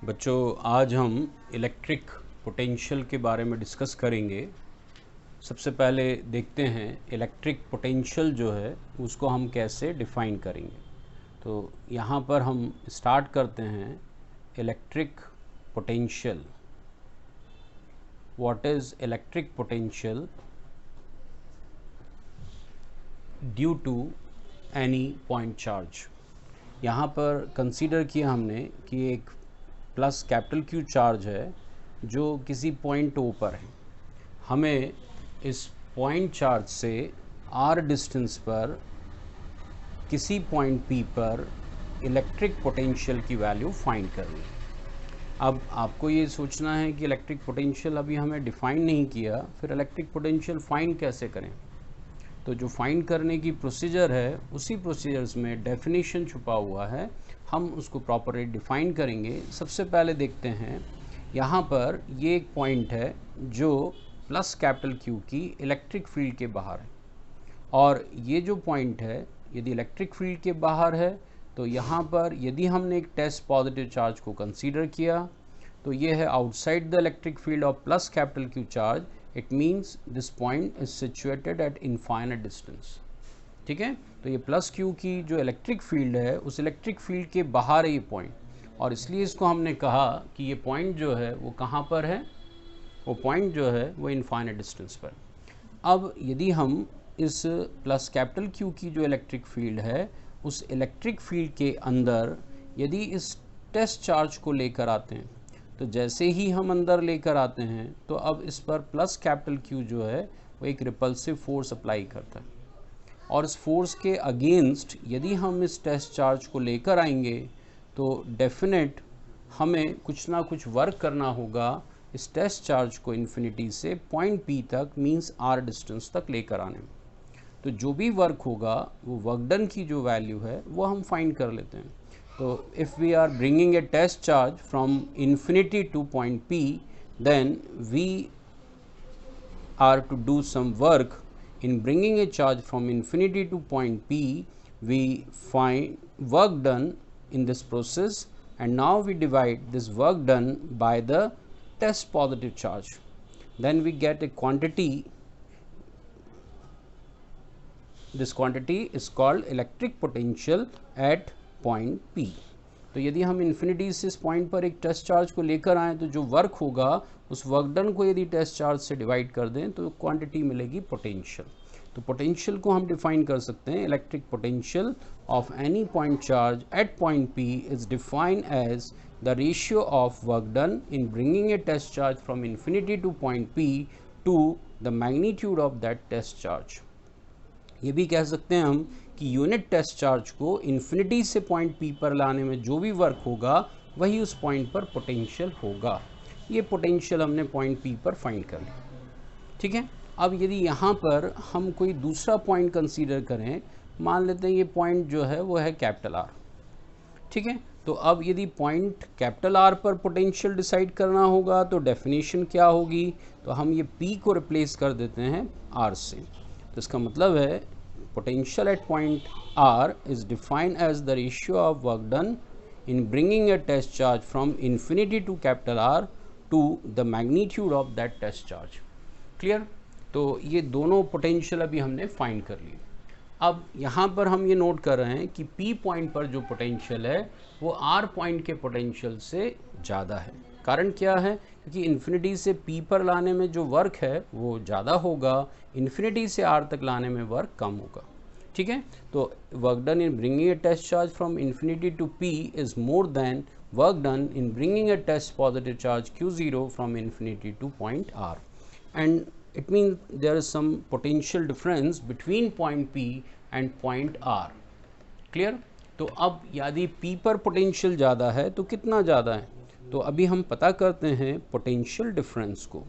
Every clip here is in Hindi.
बच्चों, आज हम इलेक्ट्रिक पोटेंशियल के बारे में डिस्कस करेंगे। सबसे पहले देखते हैं इलेक्ट्रिक पोटेंशियल जो है उसको हम कैसे डिफ़ाइन करेंगे। तो यहाँ पर हम स्टार्ट करते हैं electric potential. What is electric potential due to any point charge. यहाँ पर कंसीडर किया हमने कि एक प्लस कैपिटल क्यू चार्ज है जो किसी पॉइंट ओ पर है। हमें इस पॉइंट चार्ज से आर डिस्टेंस पर किसी पॉइंट पी पर इलेक्ट्रिक पोटेंशियल की वैल्यू फाइंड करनी है। अब आपको ये सोचना है कि इलेक्ट्रिक पोटेंशियल अभी हमें डिफ़ाइन नहीं किया, फिर इलेक्ट्रिक पोटेंशियल फाइंड कैसे करें। तो जो फाइंड करने की प्रोसीजर है उसी प्रोसीजर्स में डेफिनेशन छुपा हुआ है, हम उसको प्रॉपरली डिफ़ाइन करेंगे। सबसे पहले देखते हैं, यहाँ पर ये एक पॉइंट है जो प्लस कैपिटल क्यू की इलेक्ट्रिक फील्ड के बाहर है, और ये जो पॉइंट है यदि इलेक्ट्रिक फील्ड के बाहर है तो यहाँ पर यदि हमने एक टेस्ट पॉजिटिव चार्ज को कंसीडर किया तो ये है outside the electric field of plus capital Q charge. It means this point is situated eight infinite distance. ठीक है, तो ये प्लस क्यू की जो इलेक्ट्रिक फील्ड है उस इलेक्ट्रिक फील्ड के बाहर है ये पॉइंट, और इसलिए इसको हमने कहा कि ये पॉइंट जो है वो कहाँ पर है, वो पॉइंट जो है वो इनफाइनाइट डिस्टेंस पर। अब यदि हम इस प्लस कैपिटल क्यू की जो इलेक्ट्रिक फील्ड है उस इलेक्ट्रिक फील्ड के अंदर यदि इस टेस्ट चार्ज को लेकर आते हैं, तो जैसे ही हम अंदर लेकर आते हैं तो अब इस पर प्लस कैपिटल क्यू जो है वो एक रिपल्सिव फोर्स अप्लाई करता है, और इस फोर्स के अगेंस्ट यदि हम इस टेस्ट चार्ज को लेकर आएंगे तो डेफिनेट हमें कुछ ना कुछ वर्क करना होगा इस टेस्ट चार्ज को इन्फिनिटी से पॉइंट पी तक, मींस आर डिस्टेंस तक लेकर आने में। तो जो भी वर्क होगा वो वर्क डन की जो वैल्यू है वो हम फाइंड कर लेते हैं। तो if we are bringing a test charge from infinity to point P, then we are to do some work in bringing a charge from infinity to point P. We find work done in this process, and now we divide this work done by the test positive charge. Then we get a quantity. This quantity is called electric potential at point P. तो यदि हम इन्फिनिटी से इस पॉइंट पर एक टेस्ट चार्ज को लेकर आएँ तो जो वर्क होगा उस वर्क डन को यदि टेस्ट चार्ज से डिवाइड कर दें तो क्वांटिटी मिलेगी पोटेंशियल। तो पोटेंशियल को हम डिफाइन कर सकते हैं, electric potential of any point charge at point P is defined as the ratio of work done in bringing a test charge from infinity to point P to the magnitude of that test charge. ये भी कह सकते हैं हम कि यूनिट टेस्ट चार्ज को इन्फिनिटी से पॉइंट पी पर लाने में जो भी वर्क होगा वही उस पॉइंट पर पोटेंशियल होगा। ये पोटेंशियल हमने पॉइंट पी पर फाइंड कर लिया। ठीक है, अब यदि यहाँ पर हम कोई दूसरा पॉइंट कंसीडर करें, मान लेते हैं ये पॉइंट जो है वो है कैपिटल आर। ठीक है, तो अब यदि पॉइंट कैपिटल आर पर पोटेंशियल डिसाइड करना होगा तो डेफिनेशन क्या होगी, तो हम ये पी को रिप्लेस कर देते हैं आर से। तो इसका मतलब है potential at point R is defined as the ratio of work done in bringing a test charge from infinity to capital R to the magnitude of that test charge. Clear? तो ये दोनों पोटेंशियल अभी हमने फाइंड कर लिए। अब यहाँ पर हम ये नोट कर रहे हैं कि P पॉइंट पर जो पोटेंशियल है वो R पॉइंट के पोटेंशियल से ज़्यादा है। कारण क्या है, क्योंकि इन्फिनिटी से P पर लाने में जो वर्क है वो ज़्यादा होगा, इन्फिनिटी से R तक लाने में वर्क कम होगा। ठीक है, तो work done in bringing a test charge from infinity to P is more than work done in bringing a test positive charge Q0 from infinity to point R, and it means there is some potential difference between point P and point R. Clear? तो अब यदि P पर पोटेंशियल ज़्यादा है तो कितना ज़्यादा है, तो अभी हम पता करते हैं पोटेंशियल डिफरेंस को।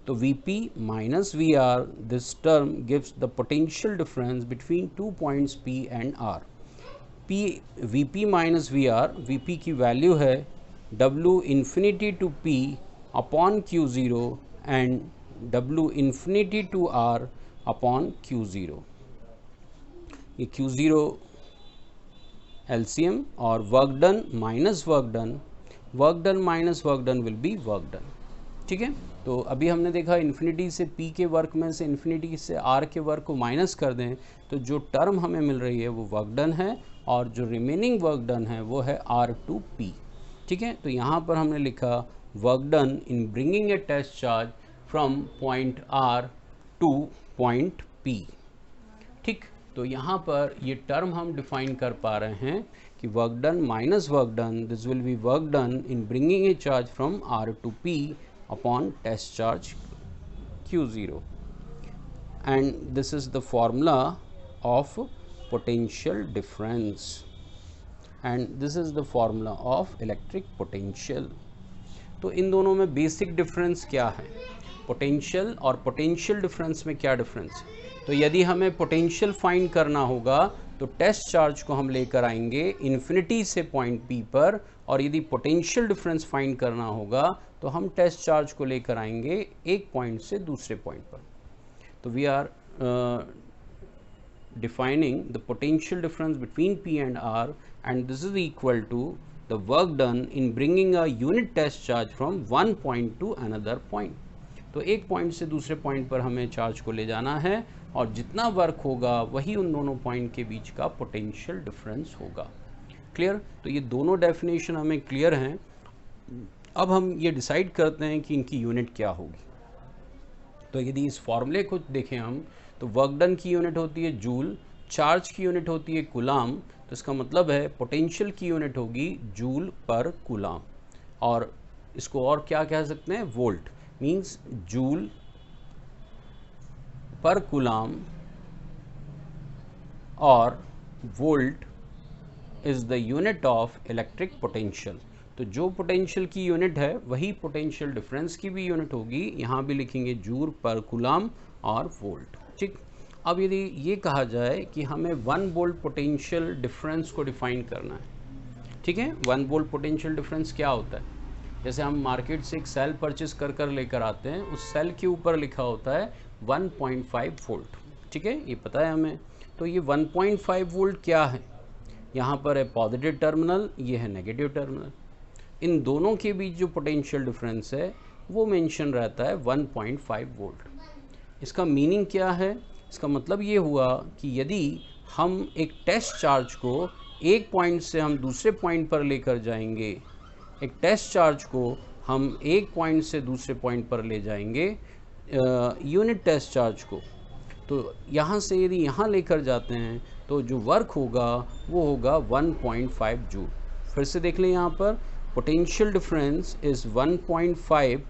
तो Vp minus VR, this term gives the potential difference between two points P and R. Vp minus VR, Vp की वैल्यू है W infinity to P upon Q0 and W infinity to R upon Q0। ये Q0 LCM और work done minus work done work done minus work done will be work done. ठीक है, तो अभी हमने देखा इन्फिनिटी से P के वर्क में से इन्फिनिटी से R के वर्क को माइनस कर दें तो जो टर्म हमें मिल रही है वो वर्क डन है, और जो रिमेनिंग वर्क डन है वो है R टू P। ठीक है, तो यहाँ पर हमने लिखा work done in bringing a test charge from point R to point P। ठीक, तो यहाँ पर ये टर्म हम डिफाइन कर पा रहे हैं कि work done minus work done, this will be work done in bringing a charge from R to P upon test charge Q0, and this is the formula of potential difference, and this is the formula of electric potential। तो इन दोनों में बेसिक डिफरेंस क्या है, पोटेंशियल और पोटेंशियल डिफरेंस में क्या डिफरेंस है। तो यदि हमें पोटेंशियल फाइंड करना होगा तो टेस्ट चार्ज को हम लेकर आएंगे इन्फिनिटी से पॉइंट P पर, और यदि पोटेंशियल डिफरेंस फाइंड करना होगा तो हम टेस्ट चार्ज को लेकर आएंगे एक पॉइंट से दूसरे पॉइंट पर। तो we are defining the potential difference between P and R, and this is equal to the work done in bringing a unit test charge from one point to another point. तो एक पॉइंट से दूसरे पॉइंट पर हमें चार्ज को ले जाना है, और जितना वर्क होगा वही उन दोनों पॉइंट के बीच का पोटेंशियल डिफरेंस होगा। क्लियर, तो ये दोनों डेफिनेशन हमें क्लियर हैं। अब हम ये डिसाइड करते हैं कि इनकी यूनिट क्या होगी। तो यदि इस फॉर्मूले को देखें हम, तो वर्क डन की यूनिट होती है जूल, चार्ज की यूनिट होती है कूलाम, तो इसका मतलब है पोटेंशियल की यूनिट होगी जूल पर कूलाम, और इसको और क्या कह सकते हैं, volt, means joule per coulomb, और volt is the unit of electric potential. तो जो पोटेंशियल की यूनिट है वही पोटेंशियल डिफरेंस की भी यूनिट होगी, यहाँ भी लिखेंगे जूल पर कूलाम और वोल्ट। ठीक, अब यदि ये कहा जाए कि हमें 1 वोल्ट पोटेंशियल डिफरेंस को डिफाइन करना है, ठीक है, 1 वोल्ट पोटेंशियल डिफरेंस क्या होता है, जैसे हम मार्केट से एक सेल परचेस कर लेकर आते हैं, उस सेल के ऊपर लिखा होता है 1.5 वोल्ट। ठीक है, ये पता है हमें। तो ये 1.5 वोल्ट क्या है, यहाँ पर है पॉजिटिव टर्मिनल, ये है नेगेटिव टर्मिनल, इन दोनों के बीच जो पोटेंशियल डिफरेंस है वो मेंशन रहता है 1.5 वोल्ट। इसका मीनिंग क्या है, इसका मतलब ये हुआ कि यदि हम एक टेस्ट चार्ज को एक पॉइंट से हम दूसरे पॉइंट पर लेकर जाएंगे, एक टेस्ट चार्ज को हम एक पॉइंट से दूसरे पॉइंट पर ले जाएंगे यूनिट टेस्ट चार्ज को, तो यहाँ से यदि यहाँ लेकर जाते हैं तो जो वर्क होगा वो होगा 1.5 जूल। फिर से देख लें, यहाँ पर potential difference is 1.5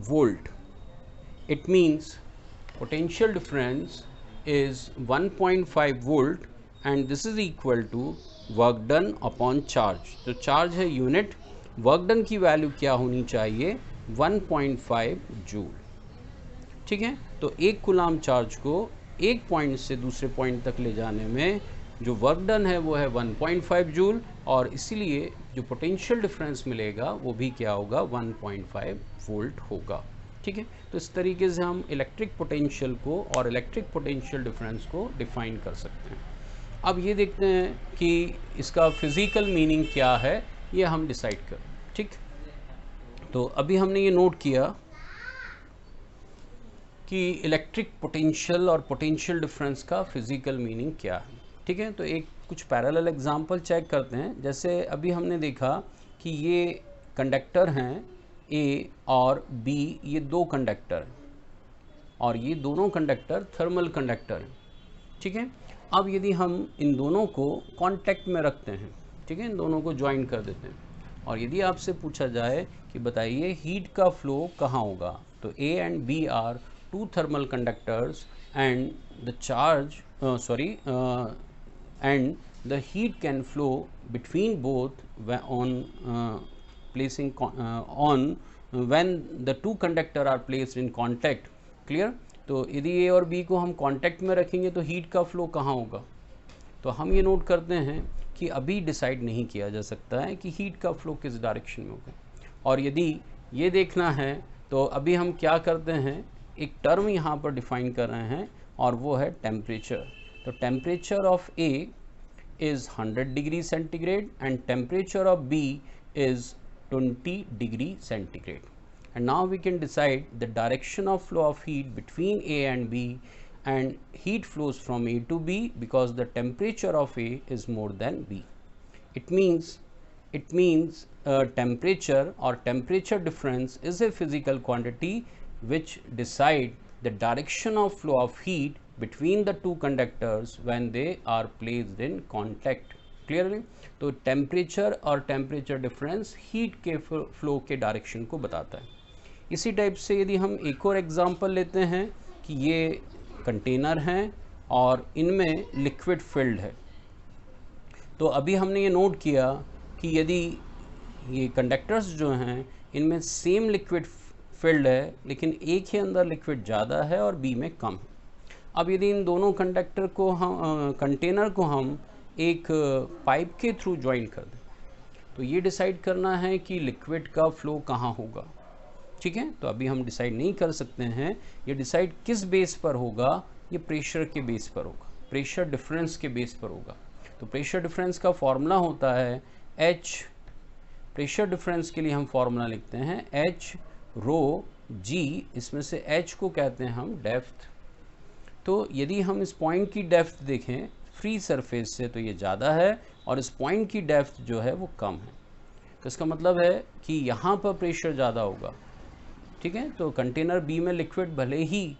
volt, it means potential difference is 1.5 volt, and this is equal to work done upon charge. तो चार्ज है यूनिट, वर्क डन की वैल्यू क्या होनी चाहिए, 1.5 जूल। ठीक है, तो एक कूलाम चार्ज को एक पॉइंट से दूसरे पॉइंट तक ले जाने में जो वर्क डन है वो है 1.5 जूल, और इसीलिए जो पोटेंशियल डिफरेंस मिलेगा वो भी क्या होगा, 1.5 वोल्ट होगा। ठीक है, तो इस तरीके से हम इलेक्ट्रिक पोटेंशियल को और इलेक्ट्रिक पोटेंशियल डिफरेंस को डिफाइन कर सकते हैं। अब ये देखते हैं कि इसका फिजिकल मीनिंग क्या है, ये हम डिसाइड करें। ठीक, तो अभी हमने ये नोट किया कि इलेक्ट्रिक पोटेंशियल और पोटेंशियल डिफरेंस का फिजिकल मीनिंग क्या है। ठीक है, तो एक कुछ पैरेलल एग्जांपल चेक करते हैं। जैसे अभी हमने देखा कि ये कंडक्टर हैं A और B, ये दो कंडक्टर हैं, और ये दोनों कंडक्टर थर्मल कंडक्टर हैं। ठीक है, अब यदि हम इन दोनों को कांटेक्ट में रखते हैं, ठीक है, इन दोनों को ज्वाइन कर देते हैं, और यदि आपसे पूछा जाए कि बताइए हीट का फ्लो कहाँ होगा, तो A and B are two thermal conductors, and the charge and the heat can flow between both on placing on when the two conductor are placed in contact। clear, तो यदि A और B को हम कांटेक्ट में रखेंगे तो हीट का फ्लो कहाँ होगा, तो हम ये नोट करते हैं कि अभी डिसाइड नहीं किया जा सकता है कि हीट का फ्लो किस डायरेक्शन में होगा। और यदि ये देखना है तो अभी हम क्या करते हैं, एक टर्म यहाँ पर डिफाइन कर रहे हैं, और वो है टेम्परेचर। तो temperature of A is 100 degree centigrade and temperature of B is 20 degree centigrade. And now we can decide the direction of flow of heat between A and B, and heat flows from A to B because the temperature of A is more than B. It means temperature or temperature difference is a physical quantity which decide the direction of flow of heat between the two conductors when they are placed in contact. Clearly, तो टेम्परेचर और टेम्परेचर डिफरेंस हीट के फ्लो के डायरेक्शन को बताता है. इसी टाइप से यदि हम एक और एग्जांपल लेते हैं कि ये कंटेनर हैं और इनमें लिक्विड फिल्ड है, तो अभी हमने ये नोट किया कि यदि ये कंडक्टर्स जो हैं इनमें सेम लिक्विड फिल्ड है लेकिन एक ही अंदर लिक्विड ज़्यादा है और बी में कम है. अब यदि इन दोनों कंडक्टर को हम कंटेनर को हम एक पाइप के थ्रू ज्वाइन कर दें तो ये डिसाइड करना है कि लिक्विड का फ्लो कहाँ होगा. ठीक है, तो अभी हम डिसाइड नहीं कर सकते हैं. ये डिसाइड किस बेस पर होगा? ये प्रेशर के बेस पर होगा, प्रेशर डिफरेंस के बेस पर होगा. तो प्रेशर डिफरेंस का फॉर्मूला होता है H. प्रेशर डिफरेंस के लिए हम फॉर्मूला लिखते हैं H रो G. इसमें से H को कहते हैं हम डेप्थ. तो यदि हम इस पॉइंट की डेप्थ देखें फ्री सरफेस से तो ये ज़्यादा है और इस पॉइंट की डेप्थ जो है वो कम है. तो इसका मतलब है कि यहाँ पर प्रेशर ज़्यादा होगा. ठीक है, तो कंटेनर बी में लिक्विड भले ही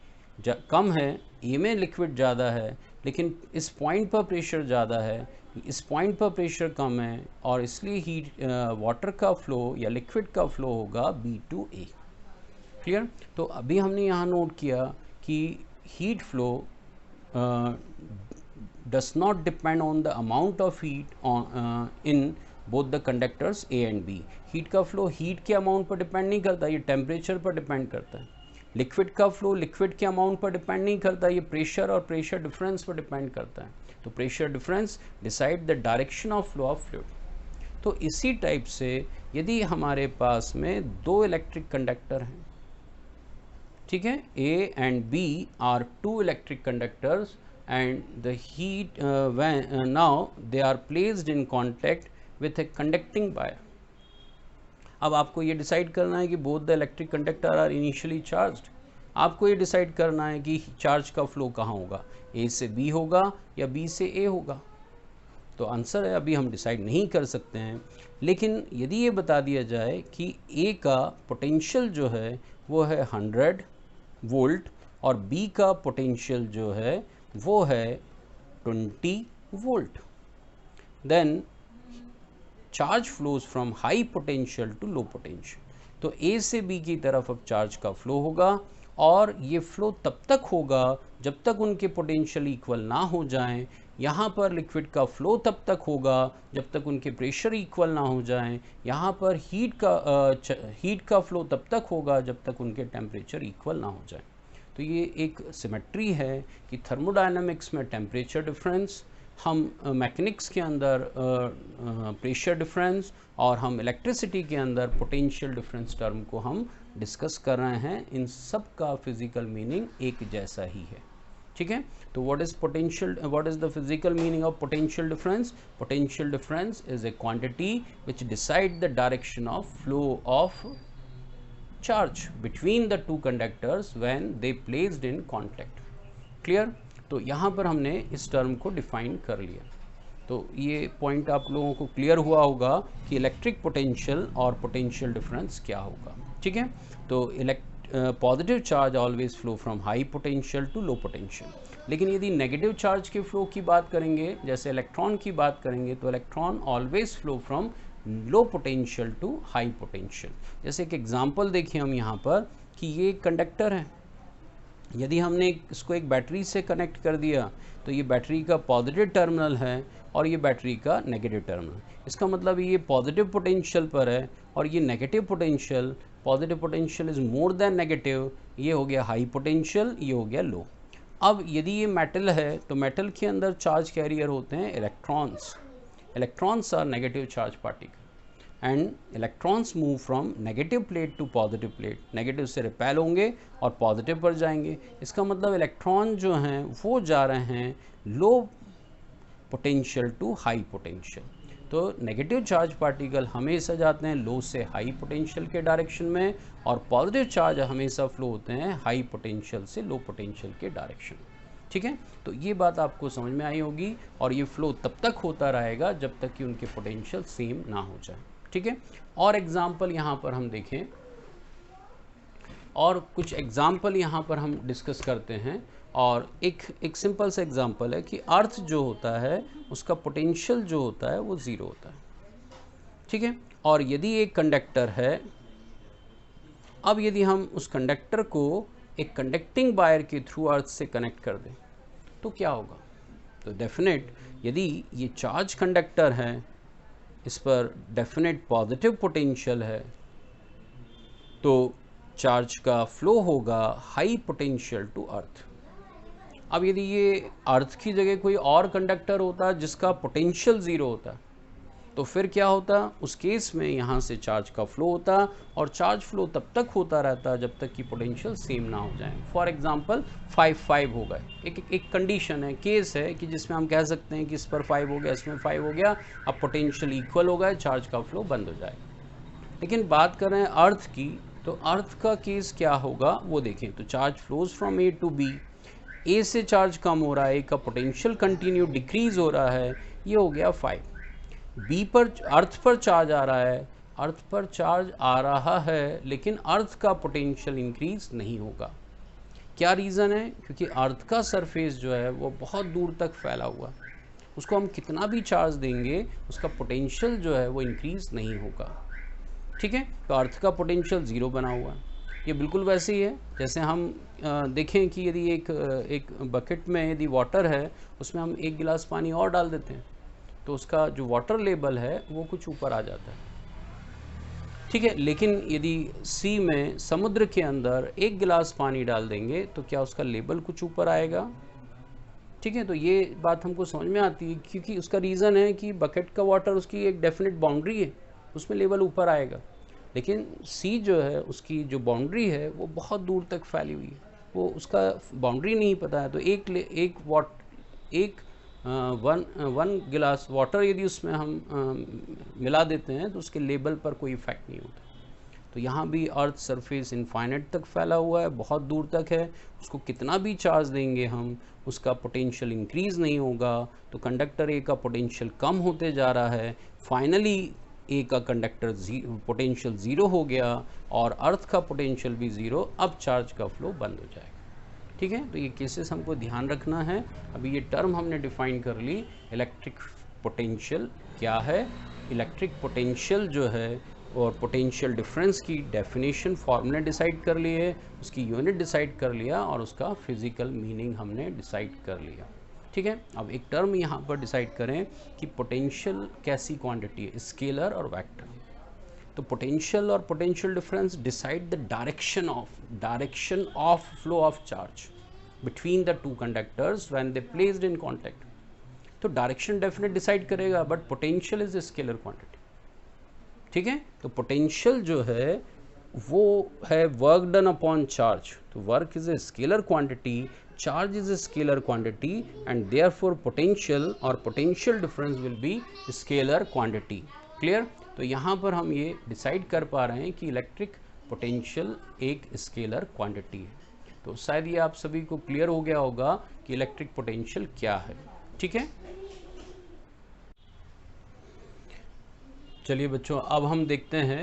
कम है, ए में लिक्विड ज़्यादा है, लेकिन इस पॉइंट पर प्रेशर ज़्यादा है, इस पॉइंट पर प्रेशर कम है और इसलिए हीट वाटर का फ्लो या लिक्विड का फ्लो होगा बी टू ए. क्लियर. तो अभी हमने यहाँ नोट किया कि heat flow does not depend on the amount of heat in both the conductors A and B. Heat का फ्लो हीट के अमाउंट पर डिपेंड नहीं करता, ये टेम्परेचर पर डिपेंड करता है. लिक्विड का फ्लो लिक्विड के अमाउंट पर डिपेंड नहीं करता, ये प्रेशर और प्रेशर डिफरेंस पर डिपेंड करता है. तो pressure difference decide the direction of flow of fluid. तो इसी टाइप से यदि हमारे पास में दो इलेक्ट्रिक कंडक्टर हैं, ठीक है, A and B are two electric conductors and the heat now they are placed in contact with a conducting wire. अब आपको ये डिसाइड करना है कि both the electric conductor are initially charged. आपको ये डिसाइड करना है कि चार्ज का फ्लो कहाँ होगा, A से B होगा या B से A होगा. तो आंसर है अभी हम डिसाइड नहीं कर सकते हैं. लेकिन यदि ये बता दिया जाए कि A का पोटेंशियल जो है वो है 100 वोल्ट और B का पोटेंशियल जो है वो है 20 volt, then charge flows from high potential to low potential. तो A से B की तरफ अब चार्ज का फ्लो होगा और ये फ्लो तब तक होगा जब तक उनके पोटेंशियल इक्वल ना हो जाएं. यहाँ पर लिक्विड का फ्लो तब तक होगा जब तक उनके प्रेशर इक्वल ना हो जाएं. यहाँ पर हीट का फ्लो तब तक होगा जब तक उनके टेम्परेचर इक्वल ना हो जाए. तो ये एक सिमेट्री है कि थर्मोडायनामिक्स में टेम्परेचर डिफरेंस, हम मैकेनिक्स के अंदर प्रेशर डिफरेंस और हम इलेक्ट्रिसिटी के अंदर पोटेंशियल डिफरेंस टर्म को हम डिस्कस कर रहे हैं. इन सब का फिजिकल मीनिंग एक जैसा ही है. ठीक है, तो what is the physical meaning of potential difference? Potential difference is a quantity which decide the direction of flow of charge between the two conductors when they placed in contact. Clear? तो यहाँ पर हमने इस टर्म को डिफाइन कर लिया. तो ये पॉइंट आप लोगों को क्लियर हुआ होगा कि इलेक्ट्रिक पोटेंशियल और पोटेंशियल डिफरेंस क्या होगा. ठीक है, तो positive charge always flow from high potential to low potential. लेकिन यदि नेगेटिव चार्ज के फ्लो की बात करेंगे, जैसे इलेक्ट्रॉन की बात करेंगे, तो electron always flow from low potential to high potential. जैसे एक एग्जांपल देखिए हम यहाँ पर कि ये कंडक्टर है, यदि हमने इसको एक बैटरी से कनेक्ट कर दिया तो ये बैटरी का पॉजिटिव टर्मिनल है और ये बैटरी का नेगेटिव टर्मिनल. इसका मतलब ये पॉजिटिव पोटेंशियल पर है और ये negative potential, positive potential is more than negative, ये हो गया हाई पोटेंशियल, ये हो गया लो. अब यदि ये मेटल है तो मेटल के अंदर चार्ज कैरियर होते हैं electrons. Electrons are negative charge particle and electrons move from negative plate to positive plate. Negative से रिपेल होंगे और पॉजिटिव पर जाएंगे. इसका मतलब इलेक्ट्रॉन जो हैं वो जा रहे हैं low potential to high potential. तो नेगेटिव चार्ज पार्टिकल हमेशा जाते हैं लो से हाई पोटेंशियल के डायरेक्शन में, और पॉजिटिव चार्ज हमेशा फ्लो होते हैं हाई पोटेंशियल से लो पोटेंशियल के डायरेक्शन। ठीक है, तो ये बात आपको समझ में आई होगी, और ये फ्लो तब तक होता रहेगा जब तक कि उनके पोटेंशियल सेम ना हो जाए। ठीक है, और एग्जाम्पल यहाँ पर हम देखें, और कुछ एग्जाम्पल यहाँ पर हम डिस्कस करते हैं। और एक सिंपल सा एग्जाम्पल है कि अर्थ जो होता है उसका पोटेंशियल जो होता है वो ज़ीरो होता है। ठीक है, और यदि एक कंडक्टर है, अब यदि हम उस कंडक्टर को एक कंडक्टिंग वायर के थ्रू अर्थ से कनेक्ट कर दें तो क्या होगा? तो डेफिनेट, यदि ये चार्ज कंडक्टर है, इस पर डेफिनेट पॉजिटिव पोटेंशियल है, तो चार्ज का फ्लो होगा हाई पोटेंशियल टू अर्थ। अब यदि ये अर्थ की जगह कोई और कंडक्टर होता जिसका पोटेंशियल ज़ीरो होता, तो फिर क्या होता? उस केस में यहाँ से चार्ज का फ्लो होता, और चार्ज फ्लो तब तक होता रहता जब तक कि पोटेंशियल सेम ना हो जाए। फॉर एग्जांपल 5 हो गए, एक कंडीशन है, केस है कि जिसमें हम कह सकते हैं कि इस पर 5 हो गया, इसमें 5 हो गया, अब पोटेंशियल इक्वल हो गया, चार्ज का फ्लो बंद हो जाएगा। लेकिन बात कर रहे हैं अर्थ की, तो अर्थ का केस क्या होगा वो देखें। तो charge flows from A to B, A से चार्ज कम हो रहा है, ए का पोटेंशियल कंटिन्यू डिक्रीज हो रहा है, ये हो गया 5। बी पर, अर्थ पर चार्ज आ रहा है, अर्थ पर चार्ज आ रहा है लेकिन अर्थ का पोटेंशियल इंक्रीज नहीं होगा। क्या रीज़न है? क्योंकि अर्थ का सरफेस जो है वो बहुत दूर तक फैला हुआ, उसको हम कितना भी चार्ज देंगे उसका पोटेंशियल जो है वो इंक्रीज नहीं होगा। ठीक है, तो अर्थ का पोटेंशियल ज़ीरो बना हुआ है। ये बिल्कुल वैसे ही है जैसे हम देखें कि यदि एक बकेट में यदि वाटर है, उसमें हम 1 गिलास पानी और डाल देते हैं तो उसका जो वाटर लेवल है वो कुछ ऊपर आ जाता है। ठीक है, लेकिन यदि सी में, समुद्र के अंदर 1 गिलास पानी डाल देंगे तो क्या उसका लेवल कुछ ऊपर आएगा? ठीक है, तो ये बात हमको समझ में आती है, क्योंकि उसका रीज़न है कि बकेट का वाटर, उसकी एक डेफिनेट बाउंड्री है, उसमें लेवल ऊपर आएगा। लेकिन सी जो है उसकी जो बाउंड्री है वो बहुत दूर तक फैली हुई है, वो उसका बाउंड्री नहीं पता है। तो वन गिलास वाटर यदि उसमें हम मिला देते हैं तो उसके लेवल पर कोई इफ़ेक्ट नहीं होता। तो यहाँ भी अर्थ सरफेस इनफाइनाइट तक फैला हुआ है, बहुत दूर तक है, उसको कितना भी चार्ज देंगे हम उसका पोटेंशियल इंक्रीज़ नहीं होगा। तो कंडक्टर ए का पोटेंशियल कम होते जा रहा है, फाइनली ए का कंडक्टर पोटेंशियल ज़ीरो हो गया और अर्थ का पोटेंशियल भी ज़ीरो, अब चार्ज का फ्लो बंद हो जाएगा। ठीक है, तो ये केसेस हमको ध्यान रखना है। अभी ये टर्म हमने डिफाइन कर ली, इलेक्ट्रिक पोटेंशियल क्या है, इलेक्ट्रिक पोटेंशियल जो है और पोटेंशियल डिफरेंस की डेफिनेशन फॉर्मूले डिसाइड कर लिए, उसकी यूनिट डिसाइड कर लिया और उसका फिज़िकल मीनिंग हमने डिसाइड कर लिया। ठीक है, अब एक टर्म यहाँ पर डिसाइड करें कि पोटेंशियल कैसी क्वांटिटी है, स्केलर और वेक्टर। तो पोटेंशियल और potential difference decide the direction of flow of charge between the two conductors when they placed in contact. तो डायरेक्शन डेफिनेट डिसाइड करेगा, but potential is a scalar quantity. ठीक है, तो पोटेंशियल जो है वो है वर्क डन अपॉन चार्ज। तो work is a scalar quantity, charge is a scalar quantity, and therefore potential और potential difference will be scalar quantity. Clear? तो यहाँ पर हम ये डिसाइड कर पा रहे हैं कि इलेक्ट्रिक पोटेंशियल एक स्केलर क्वांटिटी है। तो शायद ये आप सभी को क्लियर हो गया होगा कि इलेक्ट्रिक पोटेंशियल क्या है। ठीक है, चलिए बच्चों, अब हम देखते हैं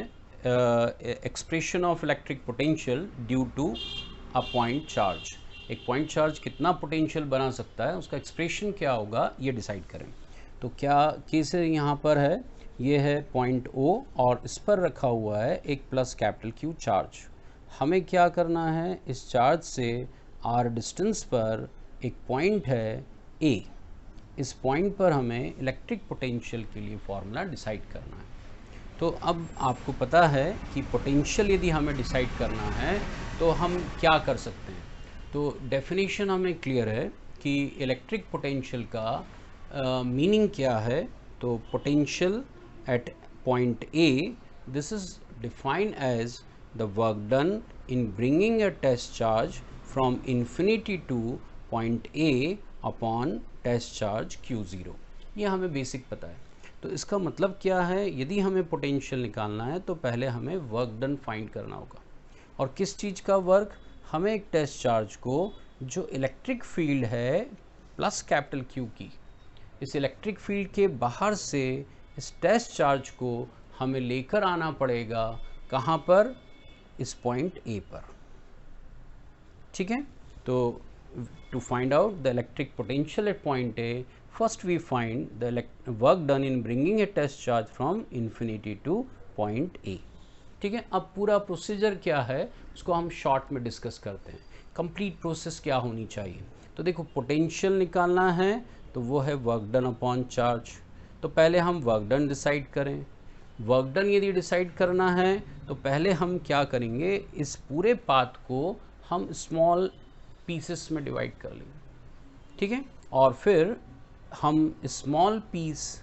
expression of electric potential due to a point charge. एक पॉइंट चार्ज कितना पोटेंशियल बना सकता है, उसका एक्सप्रेशन क्या होगा, ये डिसाइड करें। तो क्या केस यहाँ पर है, ये है पॉइंट O और इस पर रखा हुआ है एक प्लस कैपिटल Q चार्ज। हमें क्या करना है, इस चार्ज से r डिस्टेंस पर एक पॉइंट है A, इस पॉइंट पर हमें इलेक्ट्रिक पोटेंशियल के लिए फॉर्मूला डिसाइड करना है। तो अब आपको पता है कि पोटेंशियल यदि हमें डिसाइड करना है तो हम क्या कर सकते हैं। तो डेफिनेशन हमें क्लियर है कि इलेक्ट्रिक पोटेंशियल का मीनिंग क्या है। तो potential at point A, this is defined as the work done in bringing a test charge from infinity to point A upon test charge Q0। ये हमें बेसिक पता है। तो इसका मतलब क्या है, यदि हमें पोटेंशियल निकालना है तो पहले हमें वर्क डन फाइंड करना होगा। और किस चीज़ का वर्क, हमें एक टेस्ट चार्ज को जो इलेक्ट्रिक फील्ड है प्लस कैपिटल Q की, इस इलेक्ट्रिक फील्ड के बाहर से इस टेस्ट चार्ज को हमें लेकर आना पड़ेगा, कहाँ पर, इस पॉइंट A पर। ठीक है, तो to find out the electric potential at point A, first we find the work done in bringing a test charge from infinity to point A। ठीक है, अब पूरा प्रोसीजर क्या है उसको हम शॉर्ट में डिस्कस करते हैं। कंप्लीट प्रोसेस क्या होनी चाहिए, तो देखो पोटेंशियल निकालना है तो वो है वर्क डन अपॉन चार्ज। तो पहले हम वर्क डन डिसाइड करें। वर्क डन यदि डिसाइड करना है तो पहले हम क्या करेंगे, इस पूरे पाथ को हम स्मॉल पीसेस में डिवाइड कर लेंगे। ठीक है, और फिर हम स्मॉल पीस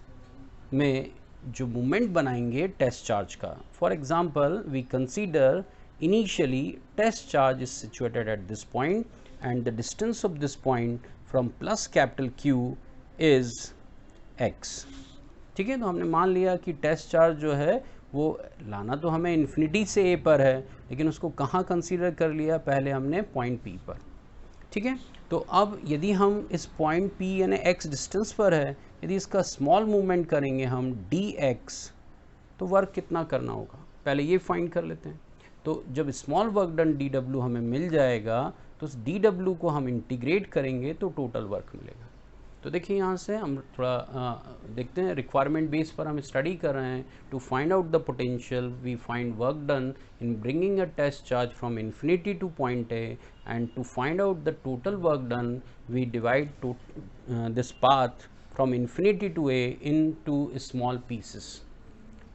में जो मूवमेंट बनाएंगे टेस्ट चार्ज का, for example we consider initially test charge is situated at this point and the distance of this point from plus capital Q is x। ठीक है, तो हमने मान लिया कि टेस्ट चार्ज जो है वो लाना तो हमें इन्फिनिटी से A पर है, लेकिन उसको कहाँ कंसीडर कर लिया, पहले हमने पॉइंट P पर। ठीक है, तो अब यदि हम इस पॉइंट P यानी x डिस्टेंस पर है, यदि इसका स्मॉल मूवमेंट करेंगे हम dx, तो वर्क कितना करना होगा, पहले ये फाइंड कर लेते हैं। तो जब स्मॉल वर्क डन dw हमें मिल जाएगा तो उस dw को हम इंटीग्रेट करेंगे तो टोटल वर्क मिलेगा। तो देखिए यहाँ से हम थोड़ा देखते हैं, रिक्वायरमेंट बेस पर हम स्टडी कर रहे हैं। To find out the potential we find work done in bringing a test charge from infinity to point A, and to find out the total work done we divide this path from infinity to A into small pieces,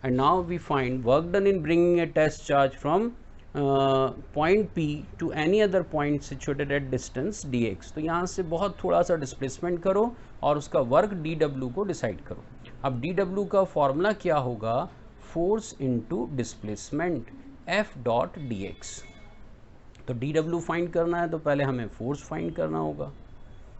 and now we find work done in bringing a test charge from point P to any other point situated at distance dx। तो यहाँ से बहुत थोड़ा सा डिस्प्लेसमेंट करो और उसका वर्क dw को डिसाइड करो। अब dw का फॉर्मूला क्या होगा, force into displacement f dot dx। तो dw फाइंड करना है तो पहले हमें फोर्स फाइंड करना होगा।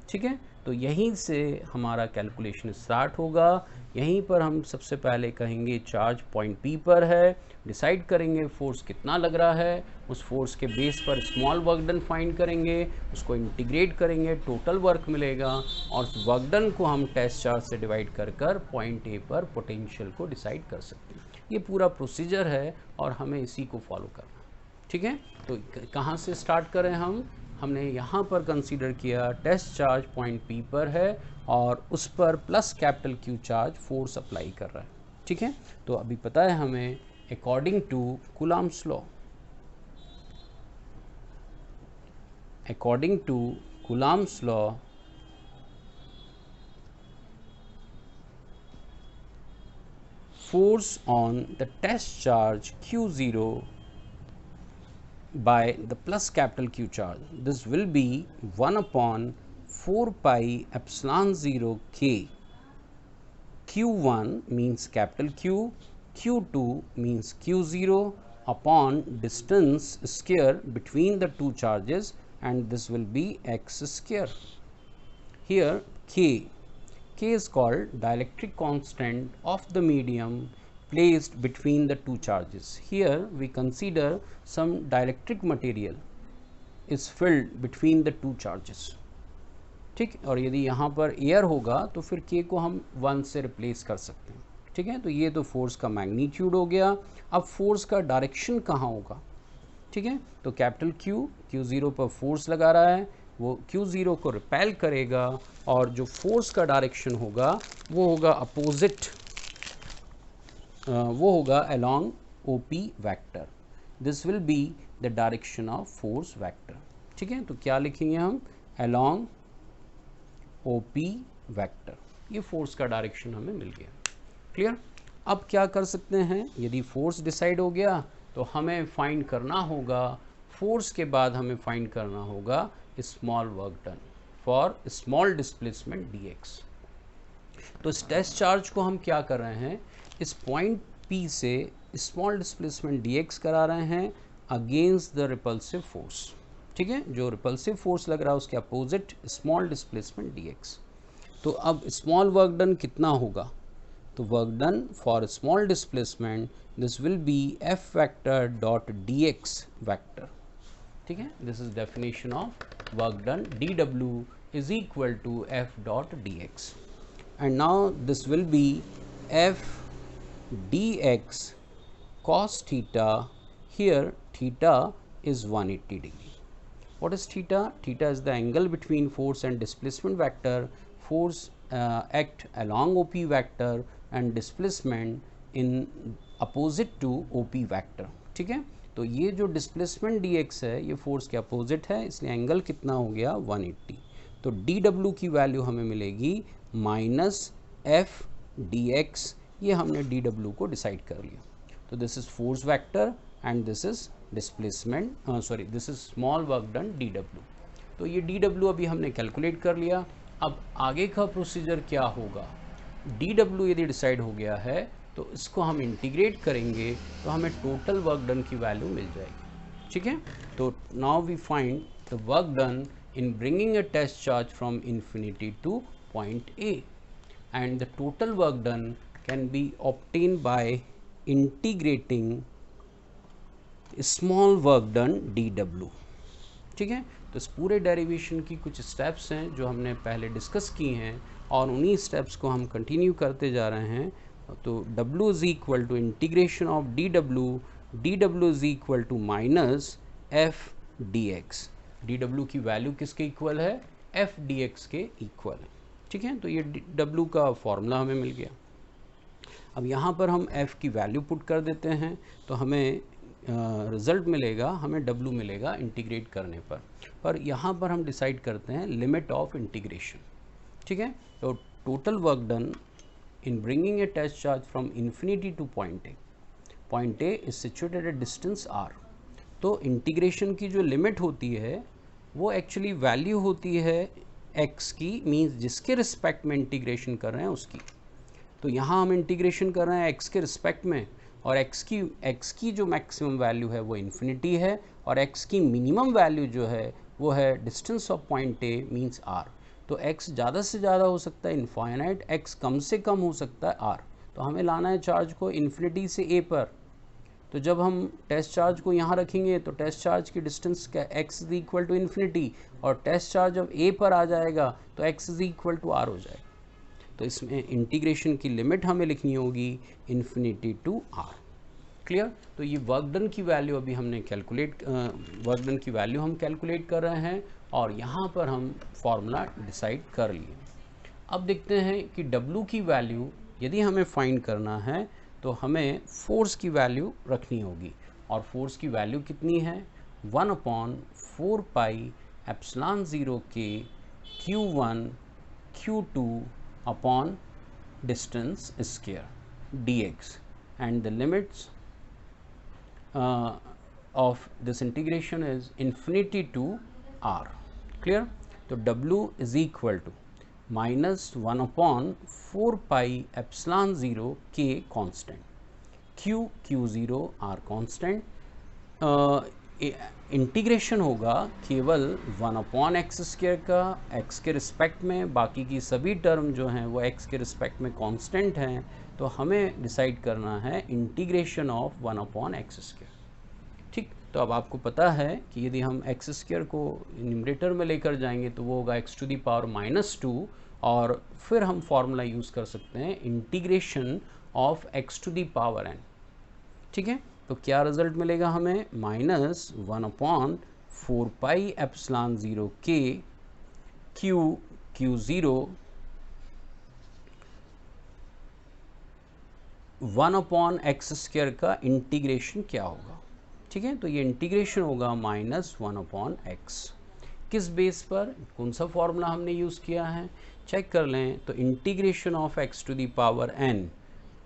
ठीक है, तो यहीं से हमारा कैलकुलेशन स्टार्ट होगा। यहीं पर हम सबसे पहले कहेंगे चार्ज पॉइंट P पर है, डिसाइड करेंगे फोर्स कितना लग रहा है, उस फोर्स के बेस पर स्मॉल वर्क डन फाइंड करेंगे, उसको इंटीग्रेट करेंगे, टोटल वर्क मिलेगा, और उस वर्क डन को हम टेस्ट चार्ज से डिवाइड कर पॉइंट A पर पोटेंशियल को डिसाइड कर सकते हैं। ये पूरा प्रोसीजर है और हमें इसी को फॉलो करना। ठीक है, तो कहाँ से स्टार्ट करें हमने यहाँ पर कंसीडर किया टेस्ट चार्ज पॉइंट P पर है और उस पर plus capital Q charge force apply कर रहा है। ठीक है, तो अभी पता है हमें according to Coulomb's law, according to Coulomb's law force on the test charge Q0 by the plus capital Q charge, this will be 1 upon 4 pi epsilon 0 k। Q1 means capital Q, Q2 means Q0 upon distance square between the two charges, and this will be x square। Here k is called dielectric constant of the medium placed between the two charges। Here we consider some dielectric material is filled between the two charges। ठीक, और यदि यहाँ पर एयर होगा तो फिर k को हम 1 से रिप्लेस कर सकते हैं। ठीक है, तो ये तो फोर्स का मैग्नीट्यूड हो गया। अब फोर्स का डायरेक्शन कहाँ होगा। ठीक है, तो कैपिटल Q0 पर फोर्स लगा रहा है, वो Q0 को रिपेल करेगा और जो फोर्स का डायरेक्शन होगा वो होगा अपोजिट, वो होगा along OP vector. This will be the direction of force vector. ठीक है, तो क्या लिखेंगे हम, along OP वेक्टर। ये फोर्स का डायरेक्शन हमें मिल गया। क्लियर। अब क्या कर सकते हैं, यदि फोर्स डिसाइड हो गया तो हमें फाइंड करना होगा, फोर्स के बाद हमें फाइंड करना होगा small work done for small displacement dx। तो इस टेस्ट चार्ज को हम क्या कर रहे हैं, इस पॉइंट P से स्मॉल डिस्प्लेसमेंट dx करा रहे हैं अगेंस्ट द रिपल्सिव फोर्स। ठीक है, जो रिपल्सिव फोर्स लग रहा है उसके अपोजिट स्मॉल डिस्प्लेसमेंट dx। तो अब स्मॉल वर्क डन कितना होगा, तो work done for small displacement this will be F vector dot d x vector, ठीक है। This is definition of work done, d W is equal to F dot d x, and now this will be F dx cos theta. Here theta is 180 degree. What is theta? Theta is the angle between force and displacement vector. Force act along OP vector and displacement in opposite to OP vector, ठीक है। तो ये जो displacement dx है ये force के opposite है, इसलिए angle कितना हो गया 180। तो dw की वैल्यू हमें मिलेगी माइनस एफ dx, ये हमने dw को डिसाइड कर लिया। तो this is force vector and this is displacement, sorry this is small work done dw। तो ये dw अभी हमने कैलकुलेट कर लिया। अब आगे का प्रोसीजर क्या होगा, dw यदि डिसाइड हो गया है तो इसको हम इंटीग्रेट करेंगे तो हमें टोटल वर्क डन की वैल्यू मिल जाएगी, ठीक है। तो now we find the work done in bringing a test charge from infinity to point A, and the total work done can be obtained by integrating small work done dw, ठीक है। तो इस पूरे डेरिवेशन की कुछ स्टेप्स हैं जो हमने पहले डिस्कस की हैं और उन्हीं स्टेप्स को हम कंटिन्यू करते जा रहे हैं। तो w is equal to integration of dw is equal to minus F dx, dw की वैल्यू किसके इक्वल है, एफ dx के इक्वल, ठीक है। तो ये w का फॉर्मूला हमें मिल गया। अब यहाँ पर हम f की वैल्यू पुट कर देते हैं तो हमें रिज़ल्ट मिलेगा, हमें w मिलेगा इंटीग्रेट करने पर यहाँ पर हम डिसाइड करते हैं लिमिट ऑफ इंटीग्रेशन, ठीक है। तो total work done in bringing a test charge from infinity to point A is situated at distance r। तो इंटीग्रेशन की जो लिमिट होती है वो एक्चुअली वैल्यू होती है x की, मीन्स जिसके रिस्पेक्ट में इंटीग्रेशन कर रहे हैं उसकी। तो यहाँ हम इंटीग्रेशन कर रहे हैं x के रिस्पेक्ट में, और x की जो मैक्सिमम वैल्यू है वो इन्फिनिटी है, और x की मिनिमम वैल्यू जो है वो है distance of point a means r। तो x ज़्यादा से ज़्यादा हो सकता है इनफाइनाइट, x कम से कम हो सकता है r। तो हमें लाना है चार्ज को इन्फिनिटी से a पर। तो जब हम टेस्ट चार्ज को यहाँ रखेंगे तो टेस्ट चार्ज की डिस्टेंस क्या, x is equal to infinity, और टेस्ट चार्ज जब a पर आ जाएगा तो x is equal to r हो जाएगा। तो इसमें इंटीग्रेशन की लिमिट हमें लिखनी होगी इन्फिनिटी टू r, क्लियर। तो ये वर्क डन की वैल्यू अभी हमने वर्क डन की वैल्यू हम कैलकुलेट कर रहे हैं और यहाँ पर हम फॉर्मूला डिसाइड कर लिए। अब देखते हैं कि w की वैल्यू यदि हमें फाइंड करना है तो हमें फोर्स की वैल्यू रखनी होगी, और फोर्स की वैल्यू कितनी है 1/4 पाई एप्सिलॉन 0 के q1 q2 upon distance square dx, and the limits of this integration is infinity to r, clear. तो w is equal to minus 1/4 pi epsilon 0 k constant, q0 r constant. Integration होगा केवल 1/x² का x के रिस्पेक्ट में, बाकी की सभी टर्म जो हैं वो x के रिस्पेक्ट में कांस्टेंट हैं। तो हमें डिसाइड करना है इंटीग्रेशन ऑफ 1/x², ठीक। तो अब आपको पता है कि यदि हम x² को न्यूमरेटर में लेकर जाएंगे तो वो होगा x⁻², और फिर हम फॉर्मूला यूज़ कर सकते हैं इंटीग्रेशन ऑफ x⁻n, ठीक है। तो क्या रिजल्ट मिलेगा हमें, minus 1/4 pi epsilon 0 k q0 1/x² का इंटीग्रेशन क्या होगा, ठीक है। तो ये इंटीग्रेशन होगा -1/x। किस बेस पर, कौन सा फॉर्मूला हमने यूज़ किया है चेक कर लें। तो integration of x⁻n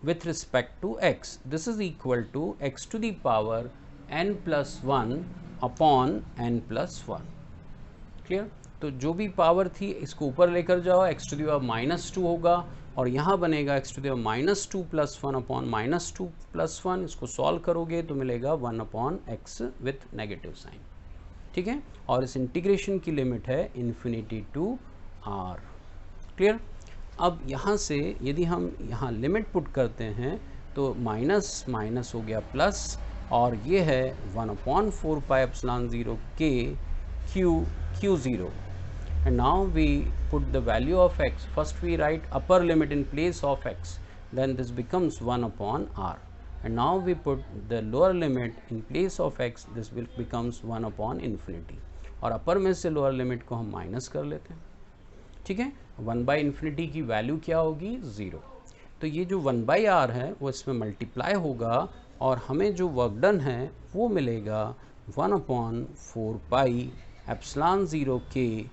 with respect to x, this is equal to x⁻n + 1 upon n+1, clear. तो जो भी पावर थी इसको ऊपर लेकर जाओ, x⁻² होगा, और यहाँ बनेगा x⁻² + 1 upon -2 + 1। इसको सॉल्व करोगे तो मिलेगा 1/x विथ नेगेटिव साइन, ठीक है। और इस इंटीग्रेशन की लिमिट है इन्फिनिटी टू r, क्लियर। अब यहाँ से यदि हम यहाँ लिमिट पुट करते हैं तो माइनस माइनस हो गया प्लस, और ये है 1/4 pi epsilon 0 k q0. And now we put the value of x. First we write upper limit in place of x, then this becomes 1/r. And now we put the lower limit in place of x, this will becomes 1/infinity. और अपर में से लोअर लिमिट को हम माइनस कर लेते हैं, ठीक है। 1/infinity की वैल्यू क्या होगी? 0। तो ये जो 1/r है वो इसमें मल्टीप्लाई होगा और हमें जो वर्क डन है वो मिलेगा 1/4 पाई एप्सिलॉन 0 k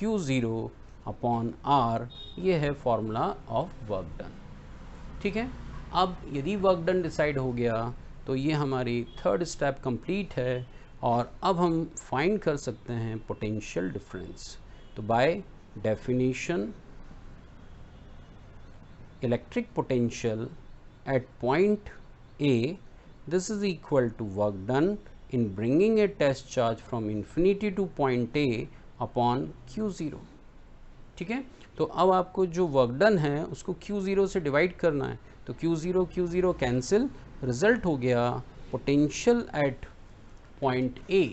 q0/r। ये है फॉर्मूला ऑफ वर्क डन, ठीक है। अब यदि वर्क डन डिसाइड हो गया तो ये हमारी थर्ड स्टेप कंप्लीट है, और अब हम फाइंड कर सकते हैं पोटेंशियल डिफरेंस। तो by definition electric potential at point A, this is equal to work done in bringing a test charge from infinity to point A upon Q0, ठीक है। तो अब आपको जो वर्क डन है उसको Q0 से डिवाइड करना है, तो Q0 कैंसिल, रिजल्ट हो गया पोटेंशियल एट पॉइंट A,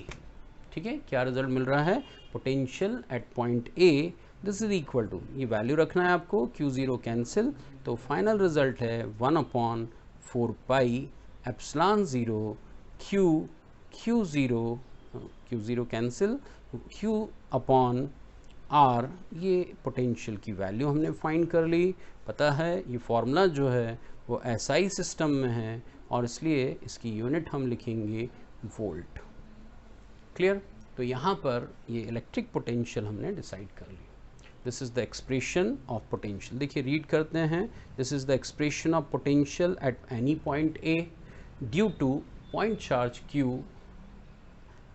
ठीक है। क्या रिजल्ट मिल रहा है? Potential at point A, this is equal to, ये वैल्यू रखना है आपको, Q0 कैंसिल, तो फाइनल रिजल्ट है 1/4 pi epsilon 0 Q0 cancel, Q/r। ये पोटेंशियल की वैल्यू हमने फाइंड कर ली। पता है ये फॉर्मूला जो है वो SI सिस्टम में है और इसलिए इसकी यूनिट हम लिखेंगे वोल्ट। क्लियर? तो यहाँ पर ये इलेक्ट्रिक पोटेंशियल हमने डिसाइड कर ली। This is the expression of potential. देखिए रीड करते हैं, this is the expression of potential at any point A due to point charge Q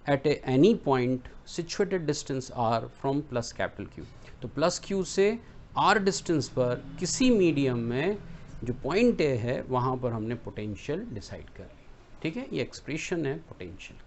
at any point situated distance R from plus capital Q। तो प्लस Q से R डिस्टेंस पर किसी मीडियम में जो पॉइंट A है वहाँ पर हमने पोटेंशियल डिसाइड कर ली, ठीक है। ये एक्सप्रेशन है पोटेंशियल का।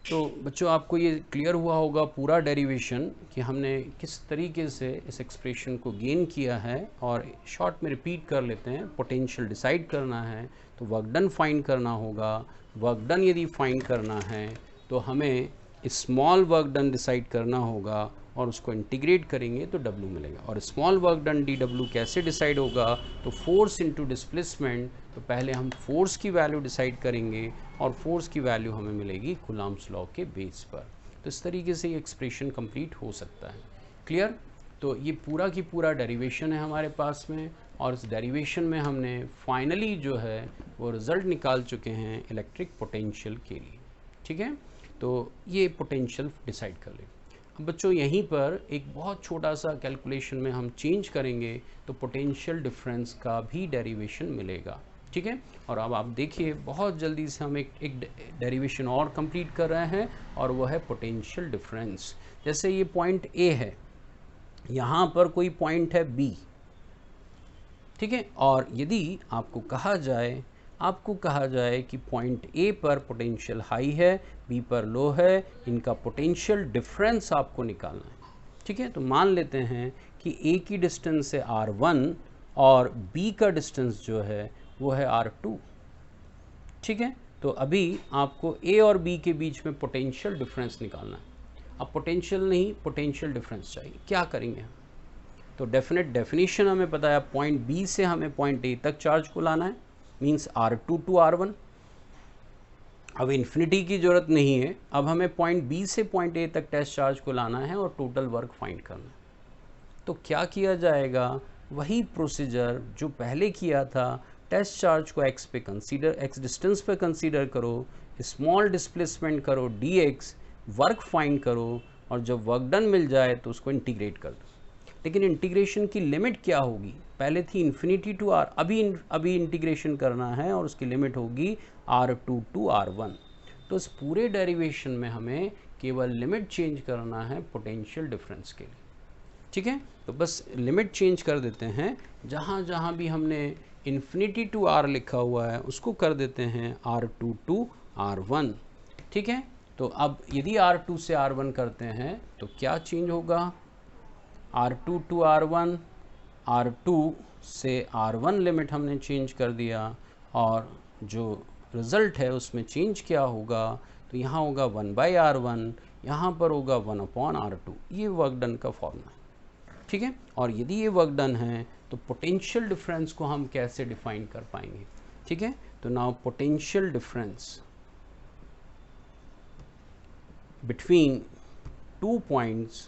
तो बच्चों आपको ये क्लियर हुआ होगा पूरा डेरिवेशन कि हमने किस तरीके से इस एक्सप्रेशन को गेन किया है, और शॉर्ट में रिपीट कर लेते हैं। पोटेंशियल डिसाइड करना है तो वर्क डन फाइंड करना होगा। वर्क डन यदि फाइंड करना है तो हमें स्मॉल वर्क डन डिसाइड करना होगा और उसको इंटीग्रेट करेंगे तो W मिलेगा। और स्मॉल वर्क डन dW कैसे डिसाइड होगा? तो फोर्स इनटू डिस्प्लेसमेंट। तो पहले हम फोर्स की वैल्यू डिसाइड करेंगे और फोर्स की वैल्यू हमें मिलेगी कूलम्ब्स लॉ के बेस पर। तो इस तरीके से ये एक्सप्रेशन कंप्लीट हो सकता है। क्लियर? तो ये पूरा की पूरा डेरिवेशन है हमारे पास में, और इस डेरिवेशन में हमने फाइनली जो है वो रिज़ल्ट निकाल चुके हैं इलेक्ट्रिक पोटेंशियल के लिए, ठीक है। तो ये पोटेंशियल डिसाइड कर लें। अब बच्चों यहीं पर एक बहुत छोटा सा कैलकुलेशन में हम चेंज करेंगे तो पोटेंशियल डिफरेंस का भी डेरिवेशन मिलेगा, ठीक है। और अब आप देखिए बहुत जल्दी से हम एक डेरिवेशन और कंप्लीट कर रहे हैं, और वो है पोटेंशियल डिफरेंस। जैसे ये पॉइंट A है, यहाँ पर कोई पॉइंट है B, ठीक है। और यदि आपको कहा जाए कि पॉइंट A पर पोटेंशियल हाई है, B पर लो है, इनका पोटेंशियल डिफरेंस आपको निकालना है, ठीक है। तो मान लेते हैं कि A की डिस्टेंस है R1 और B का डिस्टेंस जो है वो है R2, ठीक है। तो अभी आपको A और B के बीच में पोटेंशियल डिफरेंस निकालना है। अब पोटेंशियल नहीं, पोटेंशियल डिफरेंस चाहिए। क्या करेंगे? तो डेफिनेशन हमें पता है, पॉइंट B से हमें पॉइंट A तक चार्ज को लाना है, मीन्स R2 टू R1। अब इन्फिनिटी की ज़रूरत नहीं है, अब हमें पॉइंट B से पॉइंट A तक टेस्ट चार्ज को लाना है और टोटल वर्क फाइंड करना है। तो क्या किया जाएगा? वही प्रोसीजर जो पहले किया था। टेस्ट चार्ज को x पे कंसीडर, x डिस्टेंस पे कंसीडर करो, स्मॉल डिस्प्लेसमेंट करो dx, वर्क फाइंड करो, और जब वर्क डन मिल जाए तो उसको इंटीग्रेट कर दो। लेकिन इंटीग्रेशन की लिमिट क्या होगी? पहले थी इन्फिनिटी टू R, अभी इंटीग्रेशन करना है और उसकी लिमिट होगी R2 टू R1। तो इस पूरे डेरिवेशन में हमें केवल लिमिट चेंज करना है पोटेंशियल डिफरेंस के लिए, ठीक है। तो बस लिमिट चेंज कर देते हैं, जहाँ भी हमने इन्फिनिटी टू R लिखा हुआ है उसको कर देते हैं R2 टू R1, ठीक है। तो अब यदि R2 से R1 करते हैं तो क्या चेंज होगा? R2 टू R1, R2 से R1 लिमिट हमने चेंज कर दिया, और जो रिज़ल्ट है उसमें चेंज क्या होगा, तो यहाँ होगा 1/R1, यहाँ पर होगा 1/R2। ये वर्क डन का फॉर्मूला है, ठीक है। और यदि ये वर्क डन है तो पोटेंशियल डिफरेंस को हम कैसे डिफाइन कर पाएंगे, ठीक है। तो now potential difference between 2 points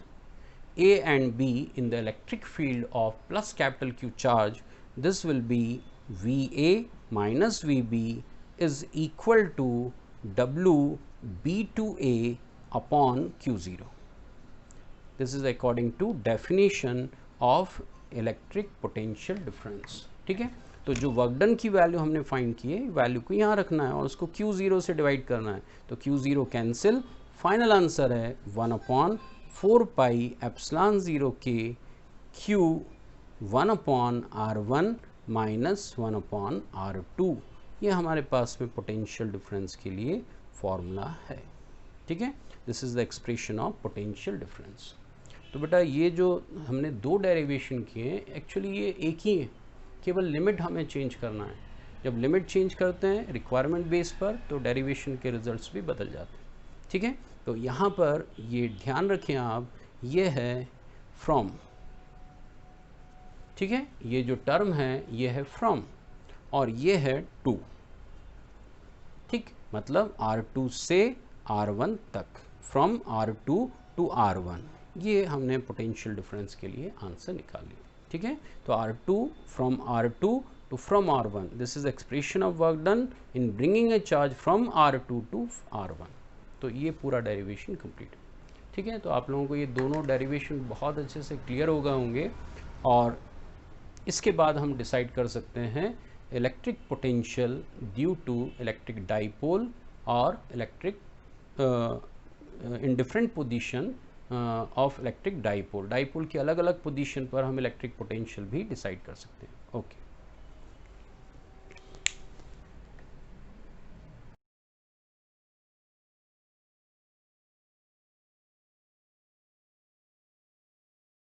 A and B in the electric field of plus capital Q charge, this will be VA minus VB is equal to WB2A upon Q0. This is according to definition of electric potential difference, ठीक है। तो जो वर्क डन की वैल्यू हमने फाइंड की है, वैल्यू को यहाँ रखना है और उसको Q0 से डिवाइड करना है, तो Q0 कैंसिल, फाइनल आंसर है 1/4 पाई एप्सिलॉन 0 के Q 1/R1 माइनस 1/R2। ये हमारे पास में पोटेंशियल डिफरेंस के लिए फॉर्मूला है, ठीक है। This is the expression of potential difference. तो बेटा ये जो हमने दो डेरिवेशन किए हैं, एक्चुअली ये एक ही है, केवल लिमिट हमें चेंज करना है। जब लिमिट चेंज करते हैं रिक्वायरमेंट बेस पर, तो डेरिवेशन के रिजल्ट्स भी बदल जाते हैं, ठीक है। तो यहाँ पर ये ध्यान रखें आप, ये है फ्रॉम, ठीक है। ये जो टर्म है ये है फ्रॉम, और ये है टू, ठीक। मतलब R2 से R1 तक, फ्रॉम R2 टू R1, ये हमने पोटेंशियल डिफरेंस के लिए आंसर निकाल लिया, ठीक है। तो R2 from R2 to from R1, this is expression of work done in bringing a charge from R2 to R1। तो ये पूरा डेरिवेशन कंप्लीट है, ठीक है। तो आप लोगों को ये दोनों डेरिवेशन बहुत अच्छे से क्लियर हो गए होंगे, और इसके बाद हम डिसाइड कर सकते हैं electric potential due to electric dipole और electric in different position of electric dipole. Dipole की अलग अलग पोजीशन पर हम इलेक्ट्रिक पोटेंशियल भी डिसाइड कर सकते हैं। ओके।